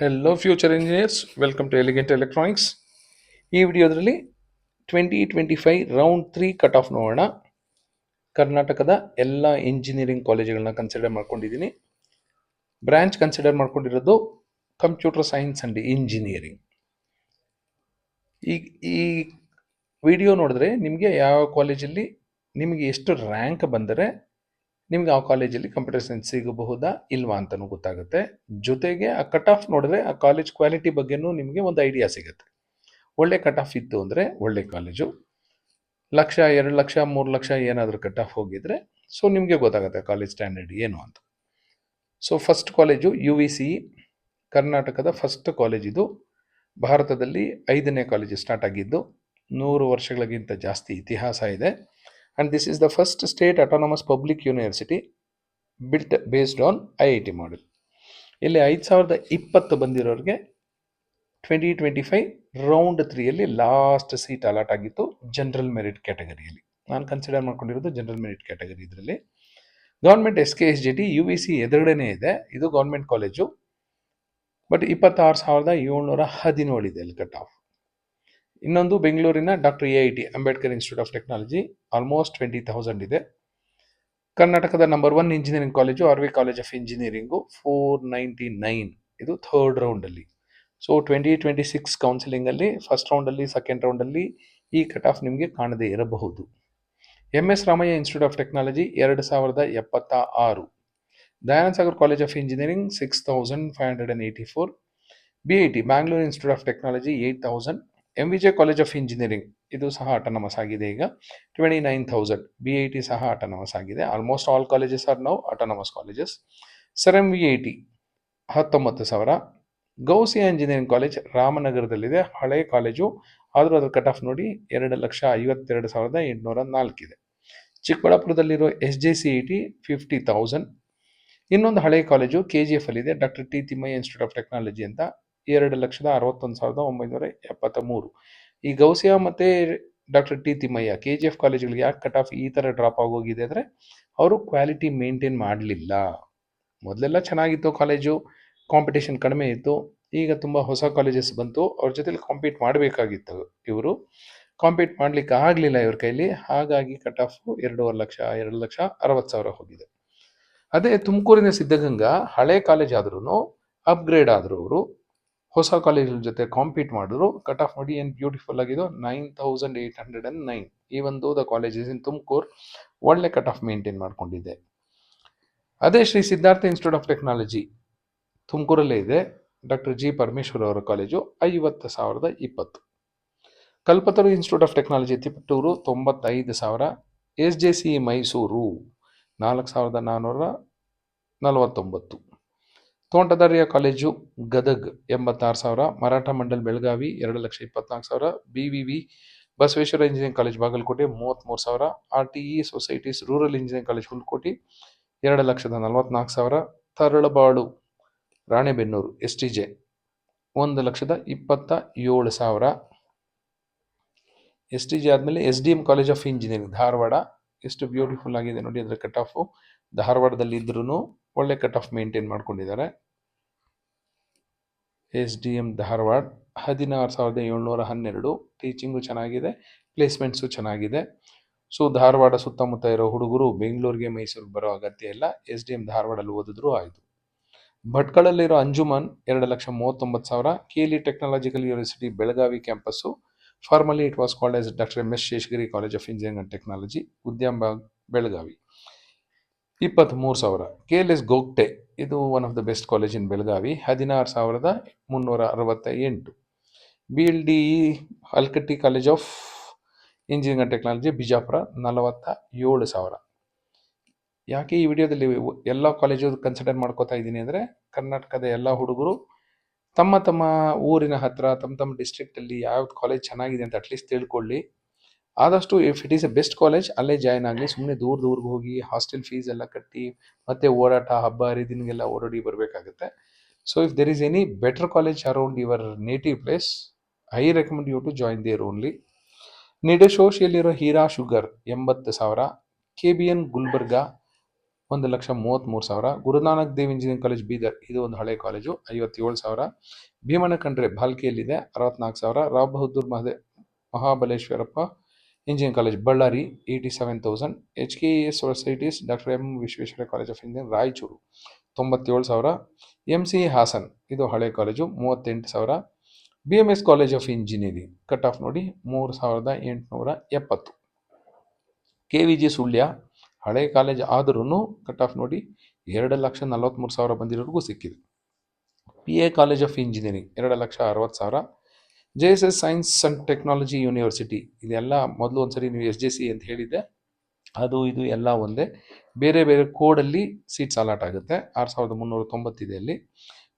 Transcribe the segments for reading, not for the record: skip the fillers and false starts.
Hello future engineers, welcome to elegant electronics. ಈ ವಿಡಿಯೋದಲ್ಲಿ 2025 round 3 cut off ನೋಡೋಣ. ಕರ್ನಾಟಕದ ಎಲ್ಲ ಇಂಜಿನಿಯರಿಂಗ್ ಕಾಲೇಜುಗಳನ್ನ ಕನ್ಸಿಡರ್ ಮಾಡ್ಕೊಂಡಿದ್ದೀನಿ. ಬ್ರಾಂಚ್ ಕನ್ಸಿಡರ್ ಮಾಡ್ಕೊಂಡಿರೋದು ಕಂಪ್ಯೂಟರ್ ಸೈನ್ಸ್ ಆ್ಯಂಡ್ ಇಂಜಿನಿಯರಿಂಗ್. ಈ ವಿಡಿಯೋ ನೋಡಿದ್ರೆ ನಿಮಗೆ ಯಾವ ಕಾಲೇಜಲ್ಲಿ ನಿಮಗೆ ಎಷ್ಟು ರ್ಯಾಂಕ್ ಬಂದರೆ ನಿಮ್ಗೆ ಆ ಕಾಲೇಜಲ್ಲಿ ಕಂಪ್ಯೂಟರ್ ಸೈನ್ಸ್ ಸಿಗಬಹುದಾ ಇಲ್ವಾ ಅಂತಲೂ ಗೊತ್ತಾಗುತ್ತೆ. ಜೊತೆಗೆ ಆ ಕಟ್ ಆಫ್ ನೋಡಿದ್ರೆ ಆ ಕಾಲೇಜ್ ಕ್ವಾಲಿಟಿ ಬಗ್ಗೆನೂ ನಿಮಗೆ ಒಂದು ಐಡಿಯಾ ಸಿಗುತ್ತೆ. ಒಳ್ಳೆ ಕಟ್ ಆಫ್ ಇತ್ತು ಅಂದರೆ ಒಳ್ಳೆ ಕಾಲೇಜು. 1,00,000, 2,00,000, 3,00,000 ಏನಾದರೂ ಕಟ್ ಆಫ್ ಹೋಗಿದ್ರೆ ಸೊ ನಿಮಗೆ ಗೊತ್ತಾಗುತ್ತೆ ಕಾಲೇಜ್ ಸ್ಟ್ಯಾಂಡರ್ಡ್ ಏನು ಅಂತ. ಸೊ ಫಸ್ಟ್ ಕಾಲೇಜು UVC, ಕರ್ನಾಟಕದ ಫಸ್ಟ್ ಕಾಲೇಜ್ ಇದು. ಭಾರತದಲ್ಲಿ 5ನೇ ಕಾಲೇಜು ಸ್ಟಾರ್ಟ್ ಆಗಿದ್ದು. 100 ವರ್ಷಗಳಿಗಿಂತ ಜಾಸ್ತಿ ಇತಿಹಾಸ ಇದೆ. And this is the first state autonomous public university built based on IIT model. ಇಲ್ಲಿ 5,020 ಬಂದಿರೋರಿಗೆ 2025 ರೌಂಡ್ 3ಯಲ್ಲಿ ಲಾಸ್ಟ್ ಸೀಟ್ ಅಲಾಟ್ ಆಗಿತ್ತು ಜನರಲ್ ಮೆರಿಟ್ ಕ್ಯಾಟಗರಿಯಲ್ಲಿ. ನಾನು ಕನ್ಸಿಡರ್ ಮಾಡ್ಕೊಂಡಿರೋದು ಜನರಲ್ ಮೆರಿಟ್ ಕ್ಯಾಟಗರಿ. ಇದರಲ್ಲಿ ಗೌರ್ಮೆಂಟ್ SKSJT UVC ಎದುರುಗಡೆನೇ ಇದೆ. ಇದು ಗೌರ್ಮೆಂಟ್ ಕಾಲೇಜು. ಬಟ್ 26,717 ಇದೆ ಅಲ್ಲಿ ಕಟ್ ಆಫ್. ಇನ್ನೊಂದು ಬೆಂಗಳೂರಿನ doctor AIT Ambedkar institute of technology almost 20,000 ಇದೆ. ಕರ್ನಾಟಕದ number 1 engineering college RV college of engineering 499. ಇದು ಥರ್ಡ್ ರೌಂಡಲ್ಲಿ. ಸೊ 2026 ಕೌನ್ಸಿಲಿಂಗಲ್ಲಿ ಫಸ್ಟ್ ರೌಂಡಲ್ಲಿ, ಸೆಕೆಂಡ್ ರೌಂಡಲ್ಲಿ ಈ ಕಟ್ ಆಫ್ ನಿಮಗೆ ಕಾಣದೇ ಇರಬಹುದು. MS Ramaiah institute of technology 2,076. Dayananda Sagar college of engineering 6,584. BIT Bangalore institute of technology 8,000. MVJ college of engineering ಇದು ಸಹ autonomous ಆಗಿದೆ ಈಗ 29,000. BIT ಸಹ ಆಟೋನಮಸ್ ಆಗಿದೆ. Almost all colleges are now autonomous colleges. Sir MVIT 19,000. Ghousia engineering college ರಾಮನಗರದಲ್ಲಿದೆ, ಹಳೆ ಕಾಲೇಜು. ಆದರೂ ಅದರ ಕಟ್ ಆಫ್ ನೋಡಿ 2,52,804 ಇದೆ. ಚಿಕ್ಕಬಳ್ಳಾಪುರದಲ್ಲಿರೋ SJCET 50,000. ಇನ್ನೊಂದು ಹಳೆ ಕಾಲೇಜು KGF ಅಲ್ಲಿದೆ, doctor T Thimmaiah institute of technology ಅಂತ, 2,61,973. ಈ ಗೌಸಿಯಾ ಮತ್ತು ಡಾಕ್ಟರ್ T ತಿಮ್ಮಯ್ಯ KGF ಕಾಲೇಜುಗಳಿಗೆ ಯಾಕೆ ಕಟ್ ಆಫ್ ಈ ಥರ ಡ್ರಾಪ್ ಆಗೋಗಿದೆ ಅಂದರೆ ಅವರು ಕ್ವಾಲಿಟಿ ಮೇಂಟೈನ್ ಮಾಡಲಿಲ್ಲ. ಮೊದಲೆಲ್ಲ ಚೆನ್ನಾಗಿತ್ತು ಕಾಲೇಜು, ಕಾಂಪಿಟೇಷನ್ ಕಡಿಮೆ ಇತ್ತು. ಈಗ ತುಂಬ ಹೊಸ ಕಾಲೇಜಸ್ ಬಂತು, ಅವ್ರ ಜೊತೆಲಿ ಕಾಂಪೀಟ್ ಮಾಡಬೇಕಾಗಿತ್ತು. ಇವರು ಕಾಂಪೀಟ್ ಮಾಡಲಿಕ್ಕೆ ಆಗಲಿಲ್ಲ ಇವ್ರ ಕೈಲಿ. ಹಾಗಾಗಿ ಕಟ್ ಆಫ್ 2,50,000, 2,60,000 ಹೋಗಿದೆ. ಅದೇ ತುಮಕೂರಿನ ಸಿದ್ಧಗಂಗಾ ಹಳೆ ಕಾಲೇಜ್ ಆದ್ರೂ ಅಪ್ಗ್ರೇಡ್ ಆದರು. ಅವರು ಹೊಸ ಕಾಲೇಜ್ ಜೊತೆ ಕಾಂಪೀಟ್ ಮಾಡಿದ್ರು. ಕಟ್ ಆಫ್ ನೋಡಿ ಏನು ಬ್ಯೂಟಿಫುಲ್ ಆಗಿದ್ದು, 9,809. ಈ ಒಂದು ದ ಕಾಲೇಜಸ್ ಇನ್ ತುಮಕೂರು ಒಳ್ಳೆ ಕಟ್ ಆಫ್ ಮೇಂಟೈನ್ ಮಾಡ್ಕೊಂಡಿದೆ. ಅದೇ Shri Siddhartha institute of technology ತುಮಕೂರಲ್ಲೇ ಇದೆ, ಡಾಕ್ಟರ್ G ಪರಮೇಶ್ವರ್ ಅವರ college 50,020. Kalpataru institute of technology Tiptur 95,000. SJCE Mysuru 4,449. Tontadarya college Gadag 86,000. Maratha Mandal Belagavi 2,24,000. BVV Basaveshwar engineering college Bagalkot 33,000. RTE societies rural engineering college Hulkoti 2,44,000. Taralabalu Ranebennur STJ 1,27,000. STJ ಆದಮೇಲೆ SDM college of engineering Dharwad. ಎಷ್ಟು ಬ್ಯೂಟಿಫುಲ್ ಆಗಿದೆ ನೋಡಿ ಅದರ ಕಟ್ ಆಫು. ಧಾರವಾಡದಲ್ಲಿ ಇದ್ರೂ ಒಳ್ಳೆ ಕಟ್ ಆಫ್ ಮೇಂಟೈನ್ ಮಾಡ್ಕೊಂಡಿದ್ದಾರೆ. SDM ಧಾರವಾಡ 16,712. ಟೀಚಿಂಗು ಚೆನ್ನಾಗಿದೆ, ಪ್ಲೇಸ್ಮೆಂಟ್ಸು ಚೆನ್ನಾಗಿದೆ. ಸೊ ಧಾರವಾಡ ಸುತ್ತಮುತ್ತ ಇರೋ ಹುಡುಗರು ಬೆಂಗಳೂರಿಗೆ ಮೈಸೂರಿಗೆ ಬರೋ ಅಗತ್ಯ ಇಲ್ಲ, SDM ಧಾರವಾಡಲ್ಲಿ ಓದಿದ್ರು ಆಯಿತು. ಭಟ್ಕಳಲ್ಲಿರೋ Anjuman 2,39,000. KLE technological university Belagavi campus. Formally it was called as doctor MS Seshagiri college of engineering and technology Udyambag Belagavi 23,000. KLS Gogte ಇದು one of the best college in Belagavi 16,368. BLDE Halakatti college of engineering and technology Bijapur 47,000. ಯಾಕೆ ಈ ವಿಡಿಯೋದಲ್ಲಿ ಎಲ್ಲ ಕಾಲೇಜು ಕನ್ಸಿಡರ್ ಮಾಡ್ಕೋತಾ ಇದ್ದೀನಿ ಅಂದರೆ ಕರ್ನಾಟಕದ ಎಲ್ಲ ಹುಡುಗರು ತಮ್ಮ ತಮ್ಮ ಊರಿನ ಹತ್ರ, ತಮ್ಮ ಡಿಸ್ಟ್ರಿಕ್ಟಲ್ಲಿ ಯಾವ್ದು ಕಾಲೇಜ್ ಚೆನ್ನಾಗಿದೆ ಅಂತ ಅಟ್ಲೀಸ್ಟ್ ತಿಳ್ಕೊಳ್ಳಿ. ಆದಷ್ಟು if it is A best college ಅಲ್ಲೇ ಜಾಯ್ನ್ ಆಗಲಿ. ಸುಮ್ಮನೆ ದೂರದೂರ್ಗೆ ಹೋಗಿ ಹಾಸ್ಟೆಲ್ ಫೀಸ್ ಎಲ್ಲ ಕಟ್ಟಿ ಮತ್ತೆ ಓಡಾಟ, ಹಬ್ಬ ಹರಿದಿನಗೆಲ್ಲ ಓಡಾಡಿ ಬರಬೇಕಾಗುತ್ತೆ. So if there is any better college around your native place, I recommend you to join there only. ನಿಡಶೋಶಿಯಲ್ಲಿರೋ Heera sugar 80,000. KBN Gulbarga 1,33,000. Guru Nanak Dev engineering college Bidar, ಇದು ಒಂದು ಹಳೆ college, 57,000. ಭೀಮನಕಂಡ್ರೆ ಭಾಲ್ಕಿಯಲ್ಲಿದೆ, 64,000. Rao Bahadur Mahabaleshwarappa engineering college Ballari, 87,000. HKES societies doctor M Visvesvaraya college of engineering Raichur, 97,000. MCE Haasan, ಇದು ಹಳೆ college, 38,000. BMS college of engineering cut off ನೋಡಿ 3,870. KVG Sullia, ಹಳೆ college ಆದ್ರೂ cut off ನೋಡಿ 2,43,000 ಬಂದಿರೋರಿಗೂ ಸಿಕ್ಕಿದೆ. PA college of engineering 2,60,000. JSS science and technology university, ಇದೆಲ್ಲ ಮೊದಲು ಒಂದ್ಸರಿ ನೀವು SJC ಅಂತ ಹೇಳಿದ್ದೆ, ಅದು ಇದು ಎಲ್ಲ ಒಂದೇ, ಬೇರೆ ಬೇರೆ ಕೋಡಲ್ಲಿ ಸೀಟ್ಸ್ ಅಲಾಟ್ ಆಗುತ್ತೆ. 6,390 ಇದೆ ಅಲ್ಲಿ.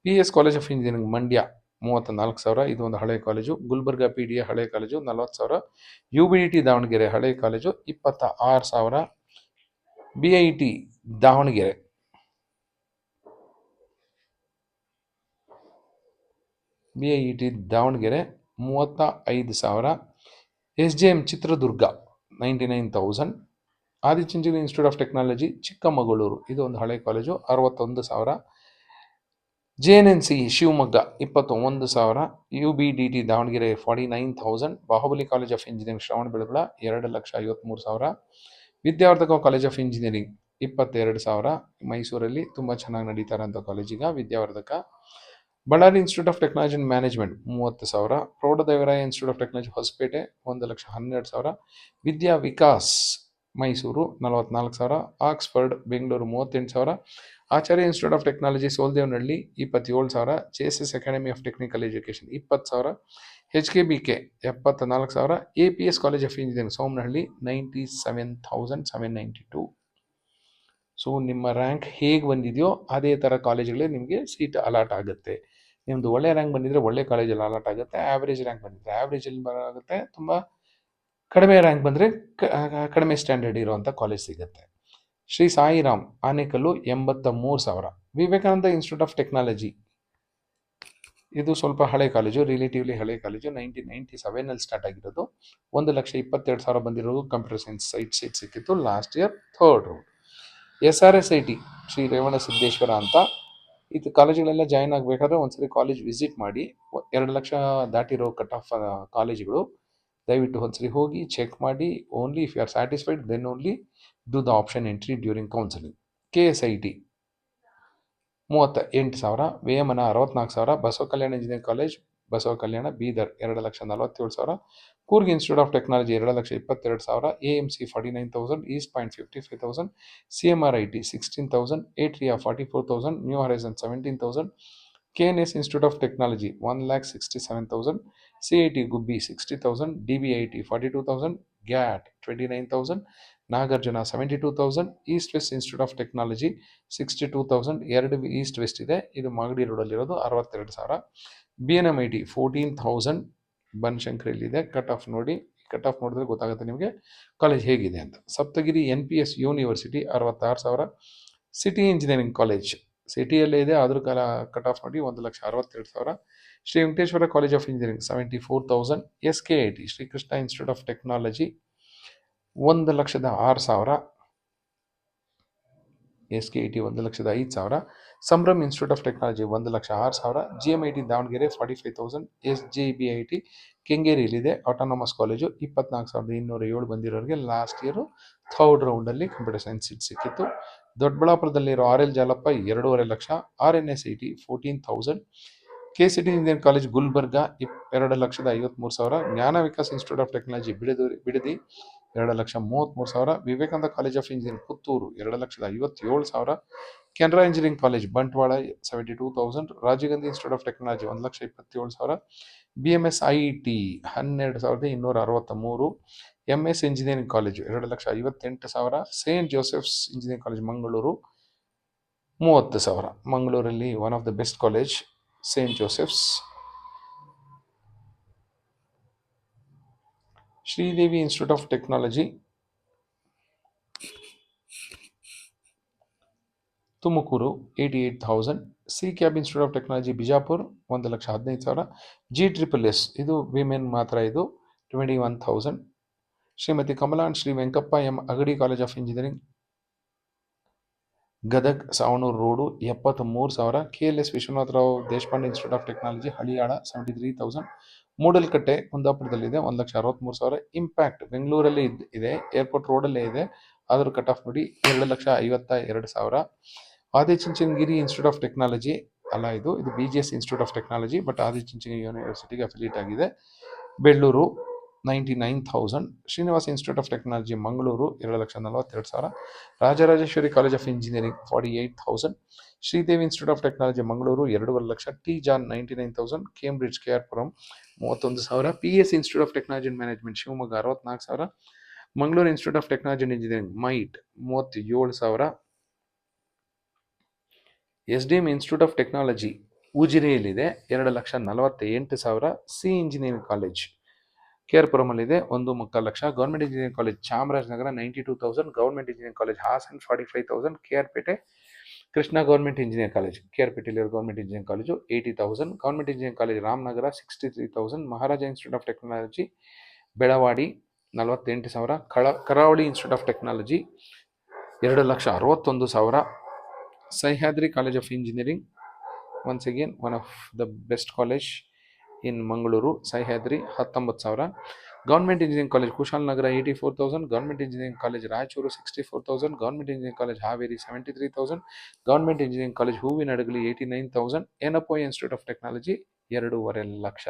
PS college of engineering Mandya, 34,000, ಇದು ಒಂದು ಹಳೆ ಕಾಲೇಜು. ಗುಲ್ಬರ್ಗಾ PDA ಹಳೆ ಕಾಲೇಜು, 40,000. UBDT ದಾವಣಗೆರೆ ಹಳೆ college, 26,000. BIT Davangere, BIT Davangere 35,000. SJM Chitradurga 99,000. Adichunchanagiri institute of technology Chikkamagaluru, ಇದು ಒಂದು ಹಳೆ college, 61,000. JNNC Shivamogga 21,000. UBDT Davangere 49,000. Bahubali college of engineering Shravanabelagola 2,53,000. Vidyavardhaka college of engineering 22,000. ಮೈಸೂರಲ್ಲಿ ತುಂಬ ಚೆನ್ನಾಗಿ ನಡೀತಾ ಇರೋಂಥ ಕಾಲೇಜಿಗ Vidyavardhaka. Ballari institute of technology and management 30,000. Proudhadevaraya institute of technology Hosapete 1,12,000. Vidya Vikas Mysuru 44,000. Oxford Bengaluru 38,000. Acharya institute of technology Soladevanahalli 27,000. JSS academy of technical education 20,000. HKBK 74,000. APS college of engineering Somanahalli 97,792. So ನಿಮ್ಮ rank ಹೇಗೆ ಬಂದಿದೆಯೋ ಅದೇ ಥರ ಕಾಲೇಜುಗಳೇ ನಿಮಗೆ ಸೀಟ್ ಅಲಾಟ್ ಆಗುತ್ತೆ. ನಿಮ್ಮದು ಒಳ್ಳೆ ರ್ಯಾಂಕ್ ಬಂದಿದ್ದರೆ ಒಳ್ಳೆ ಕಾಲೇಜಲ್ಲಿ ಅಲಾಟ್ ಆಗುತ್ತೆ. ಆ್ಯಾವ್ರೇಜ್ ರ್ಯಾಂಕ್ ಬಂದಿದ್ದರೆ ಆ್ಯಾವ್ರೇಜಲ್ಲಿ ಬರಾಗುತ್ತೆ. ತುಂಬ ಕಡಿಮೆ ರ್ಯಾಂಕ್ ಬಂದರೆ ಕಡಿಮೆ ಸ್ಟ್ಯಾಂಡರ್ಡ್ ಇರುವಂಥ ಕಾಲೇಜ್ ಸಿಗುತ್ತೆ. Shri Sairam Anekal 83,000. Vivekananda institute of technology, ಇದು ಸ್ವಲ್ಪ ಹಳೆ ಕಾಲೇಜು, ರಿಲೇಟಿವ್ಲಿ ಹಳೆ ಕಾಲೇಜು, 1997 ಸ್ಟಾರ್ಟ್ ಆಗಿರೋದು. 1,22,000 ಬಂದಿರೋದು. ಕಂಪ್ಯೂಟರ್ ಸೈನ್ಸ್ ಸೀಟ್ ಸಿಕ್ಕಿತ್ತು last year, third round. SRSIT Shri Revana Siddeshwara ಅಂತ, ಇದು ಕಾಲೇಜುಗಳೆಲ್ಲ ಜಾಯ್ನ್ ಆಗಬೇಕಾದ್ರೆ ಒಂದ್ಸರಿ ಕಾಲೇಜ್ ವಿಸಿಟ್ ಮಾಡಿ. 2 ಲಕ್ಷ ದಾಟಿರೋ ಕಟ್ ಆಫ್ ಕಾಲೇಜುಗಳು, ದಯವಿಟ್ಟು ಒಂದ್ಸರಿ ಹೋಗಿ ಚೆಕ್ ಮಾಡಿ. Only if you are satisfied then only do the option entry during counselling. KSIT 38,000. Vemana 64,000. Basava Kalyana engineering college Basava Kalyana Bidar 2,47,000. Coorg institute of technology 2,22,000. AMC 49,000. East point 55,000. CMRIT 16,000. ATRIA 44,000. New horizon 17,000. KNS institute of technology 1,67,000. CIT Gubbi 60,000. DBIT 42,000. GAT 29,000. Nagarjuna 72,000. East west institute of technology 62,000. 2 east west ಇದೆ, ಇದು Magadi ರೋಡಲ್ಲಿರೋದು, 62,000. BNMIT 14,000 ಬನಶಂಕರಿಯಲ್ಲಿದೆ. Cut off ನೋಡಿ, cut off ನೋಡಿದ್ರೆ ಗೊತ್ತಾಗುತ್ತೆ ನಿಮಗೆ college ಹೇಗಿದೆ ಅಂತ. Saptagiri NPS university 66,000. City engineering college ಸಿಟಿಯಲ್ಲೇ ಇದೆ, ಆದರೂ ಕಟ್ ಆಫ್ ನೋಡಿ 1,62,000. Shri Venkateshwara college of engineering 74,000. SKIT Shrikrishna institute of technology 1,06,000. SKIT 1,05,000. Sambhram institute of technology 1,06,000. GMIT Davanagere 45,000. SJBIT ಕೆಂಗೇರಿಯಲ್ಲಿದೆ, autonomous college, 24,207 ಬಂದಿರೋರಿಗೆ last year third ರೌಂಡಲ್ಲಿ computer science seat ಸಿಕ್ಕಿತ್ತು. ದೊಡ್ಡಬಳ್ಳಾಪುರದಲ್ಲಿರೋ RL Jalappa 2.5 lakh. RNSIT 14,000. KCT engineering college Gulbarga 2,53,000. Jnana Vikas institute of technology Bidadi 2,33,000. Vivekananda college of engineering Puttur 2,57,000. Canara engineering college Bantwal 72,000. Rajiv Gandhi institute of technology 1,27,000. BMS IIT 12,263. MS engineering college 2,58,000. Saint Joseph's engineering college Mangalore 30,000. ಮಂಗಳೂರಲ್ಲಿ one of the best college saint Joseph's. Sridevi institute of technology Tumakuru 88,000. CCAB institute of technology Bijapur 1,15,000. GSSS ಇದು women ಮಾತ್ರ, ಇದು 21,000. Shrimati Kamala Shri Venkappa M Agadi college of engineering Gadag ಸಾವಣೂರು road 73,000. KLS Vishwanath Rao Deshpande institute of technology Haliyal 73,000. ಮೂಡಲ್ಕಟ್ಟೆ ಕುಂದಾಪುರದಲ್ಲಿದೆ 1,63,000. Impact ಬೆಂಗಳೂರಲ್ಲಿ ಇದೆ, airport ರೋಡಲ್ಲೇ ಇದೆ, ಆದರೂ cut off ನೋಡಿ 2,52,000. Adichunchanagiri institute of technology ಅಲ್ಲ, ಇದು BGS institute of technology, but Adichunchanagiri ಯೂನಿವರ್ಸಿಟಿಗೆ ಅಫಿಲಿಯೇಟ್ ಆಗಿದೆ. Bellur 99,000. Srinivasa institute of technology Mangaluru 2,42,000. Rajarajeshwari college of engineering 48,000. Sridevi institute of technology Mangaluru 2.5 lakh. T John 99,000. Cambridge KR Puram 31,000. PS institute of technology and management Shivamogga 64,000. Mangaluru institute of technology and engineering MITE 37,000. SDM institute of technology ಉಜಿರೆಯಲ್ಲಿದೆ 2,48,000. SEA engineering college KR ಪುರಮಲ್ಲಿದೆ 1.25 lakh. Government engineering college Chamarajanagar 92,000. Government engineering college Hassan 45,000. KR Pete Krishna government engineering college KR ಪೇಟೆಯಲ್ಲಿರೋ government engineering college 80,000. Government engineering college Ramanagara 63,000. Maharaja institute of technology Belawadi 48,000. Karavali institute of technology 2,61,000. Sahyadri college of engineering, once again one of the best college in Mangaluru, Sahyadri 19,000. Government engineering college Kushalanagar 84,000. Government engineering college Raichur 64,000. Government engineering college Haveri 73,000. Government engineering college Hoovinahadagali 89,000. Yenepoya institute of technology 2.5 lakh.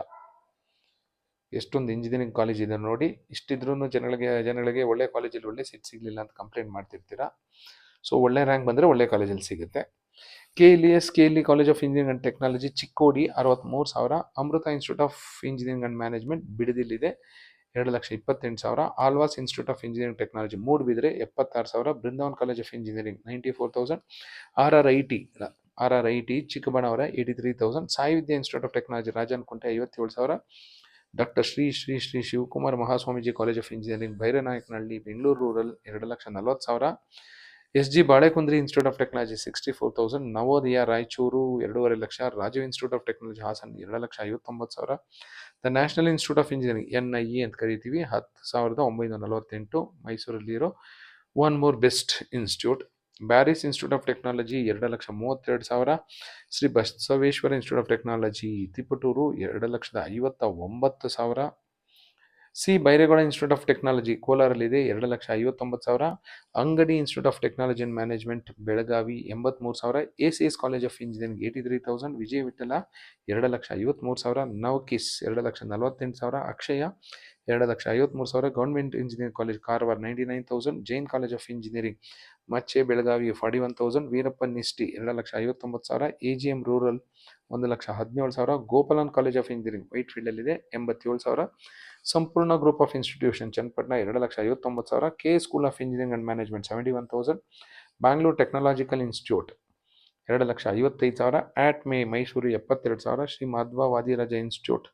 ಎಷ್ಟೊಂದು engineering college ಇದೆ ನೋಡಿ. ಇಷ್ಟಿದ್ರೂ ಜನಗಳಿಗೆ ಒಳ್ಳೆ ಕಾಲೇಜಲ್ಲಿ ಒಳ್ಳೆ seat ಸಿಗಲಿಲ್ಲ ಅಂತ complaint ಮಾಡ್ತಿರ್ತೀರಾ. ಸೊ ಒಳ್ಳೆ ರ್ಯಾಂಕ್ ಬಂದರೆ ಒಳ್ಳೆ ಕಾಲೇಜಲ್ಲಿ ಸಿಗುತ್ತೆ. KLE college of engineering and technology Chikkodi 63,000. Amrita institute of engineering and management ಬಿಡದಿಲ್ಲಿದೆ 2,28,000. Alva's institute of engineering technology Moodabidri 76,000. Brindavan college of engineering 94,000. RRIT Chikkaballapur 83,000. Sai Vidya institute of technology Rajanakunte 57,000. Doctor Shri Shri Shri Shivakumar Mahaswamiji college of engineering Bhairanayakanahalli Bengaluru rural 2,40,000. SG Balekundri institute of technology 64,000. Navodaya Raichur 2.5 lakh. Rajeev institute of technology Hassan 2,59,000. The national institute of engineering NIE ಅಂತ ಕರಿತೀವಿ 10,948 ಮೈಸೂರಲ್ಲಿರೋ one more best institute. Bearys institute of technology 2,32,000. Shri Basaveshwara institute of technology Tiptur 2,59,000. C Byregowda institute of technology ಕೋಲಾರಲ್ಲಿದೆ 2,59,000. Angadi institute of technology and management Belagavi 83,000. ACS college of engineering 83,000. Vijaya Vittala 2,53,000. Navkis 2,48,000. Akshaya 2,53,000. Government engineering college Karwar 99,000. Jain college of engineering Machhe Belagavi 41,000. Veerappan Nisty 2,59,000. AGM rural 1,17,000. Gopalan college of engineering ವೈಟ್ಫೀಲ್ಡಲ್ಲಿದೆ 87,000. Sampoorna group of institution Channapatna 2,59,000. K school of engineering and management 71,000. Bangalore technological institute 2,55,000. ATME Mysuru 72,000. Shri Madhwa Vadiraja institute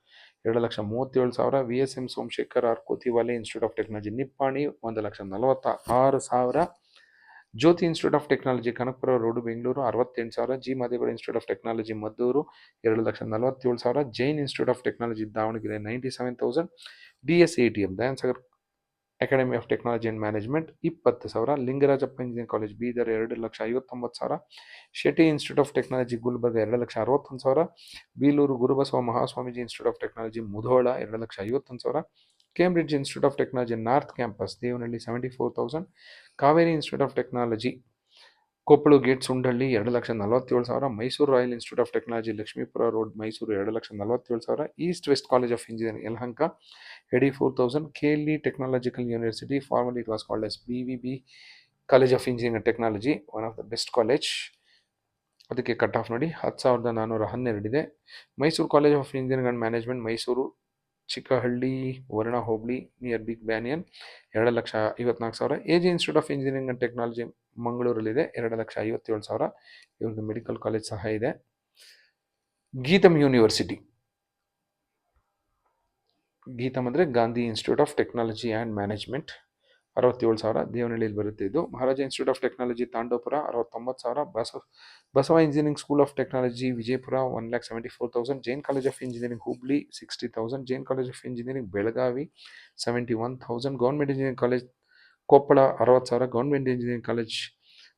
2,37,000. VSM Somashekhar R Kothiwale institute of technology Nippani 1,46,000. Jyothy institute of technology Kanakapura road Bengaluru 68,000. G Madegowda institute of technology Maddur 2,47,000. Jain institute of technology Davanagere 97,000. DSATM Dayan Sagar academy of technology and management 20,000. Lingarajappa engineering college Bidar 2,59,000. Shetty institute of technology Gulbarga 2,61,000. Bilur Gurubasava Mahaswamiji institute of technology Mudhol 2,51,000. Cambridge institute of technology north campus Devanahalli 74,000. Kaveri institute of technology Koppal gate Sundahalli 2,47,000. Mysuru royal institute of technology Lakshmipura road Mysuru 2,47,000. East west college of engineering Yelahanka 84,000. KLE technological university formally it was called S BVB college of engineering and technology one of the best college. ಅದಕ್ಕೆ cut off ನೋಡಿ 10,412 ಇದೆ. Mysuru college of engineering and management Mysuru Chikkahalli Varuna hobli near big banyan 2,54,000. AG institute of engineering and technology ಮಂಗಳೂರಲ್ಲಿದೆ 2,57,000. ಇವ್ರದ್ದು medical college ಸಹ ಇದೆ. GITAM university Gitam ಅಂದರೆ Gandhi institute of technology and management 67,000 ದೇವನಹಳ್ಳಿಯಲ್ಲಿ ಬರುತ್ತೆ ಇದು. Maharaja institute of technology Tandopura 69,000. Basava engineering school of technology Vijayapura 1,74,000. Jain college of engineering Hubli 60,000. Jain college of engineering Belagavi 71,000. Government engineering college Koppal 60,000. Government engineering college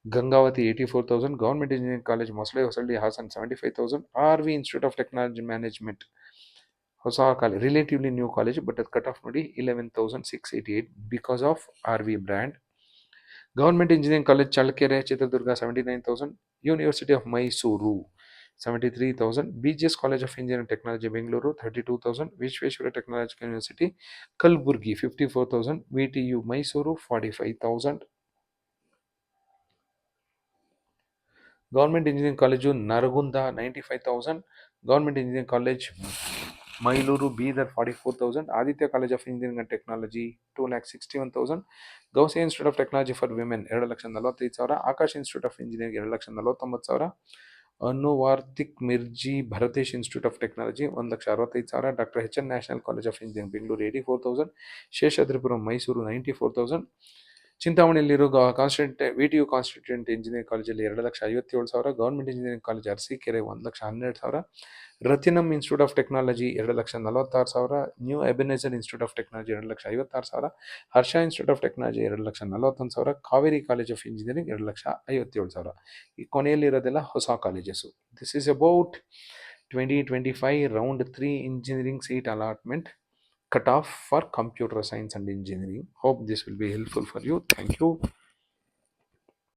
Gangavathi 84,000, government engineering college Mosale Hosahalli Hassan 75,000, R V institute of technology management ಹೊಸ college, relatively new college, but ಅದು cut off ನೋಡಿ 11,688 because of R V brand. Government engineering college Challakere Chitradurga 79,000, university of Mysuru 73,000, BGS college of engineering technology Bengaluru 32,000, Visvesvaraya technological university Kalaburagi 54,000, VTU Mysuru 45,000. Government engineering college Naragund 95,000, government engineering college Mailur Bidar 44,000, Aditya college of engineering and technology 2,61,000, Ghousia institute of technology for women 2,45,000, Akash institute of engineering 2,49,000, Anuvartik Mirji Bharatesh institute of technology 1,65,000, doctor HN national college of engineering Bengaluru 84,000, Seshadripuram Mysuru 94,000, ಚಿಂತಾಮಣಿಯಲ್ಲಿರೋ constituent VTU constituent engineering ಕಾಲೇಜಲ್ಲಿ 2,57,000, government engineering college Arsikere 1,12,000, Rathinam institute of technology 2,46,000, new Ebenezer institute of technology 2,56,000, Harsha institute of technology 2,41,000, Kaveri college of engineering 2,57,000. ಈ ಕೊನೆಯಲ್ಲಿರೋದೆಲ್ಲ ಹೊಸ colleges. This is about 2025 round 3 engineering seat allotment cut off for computer science and engineering. Hope this will be helpful for you. Thank you.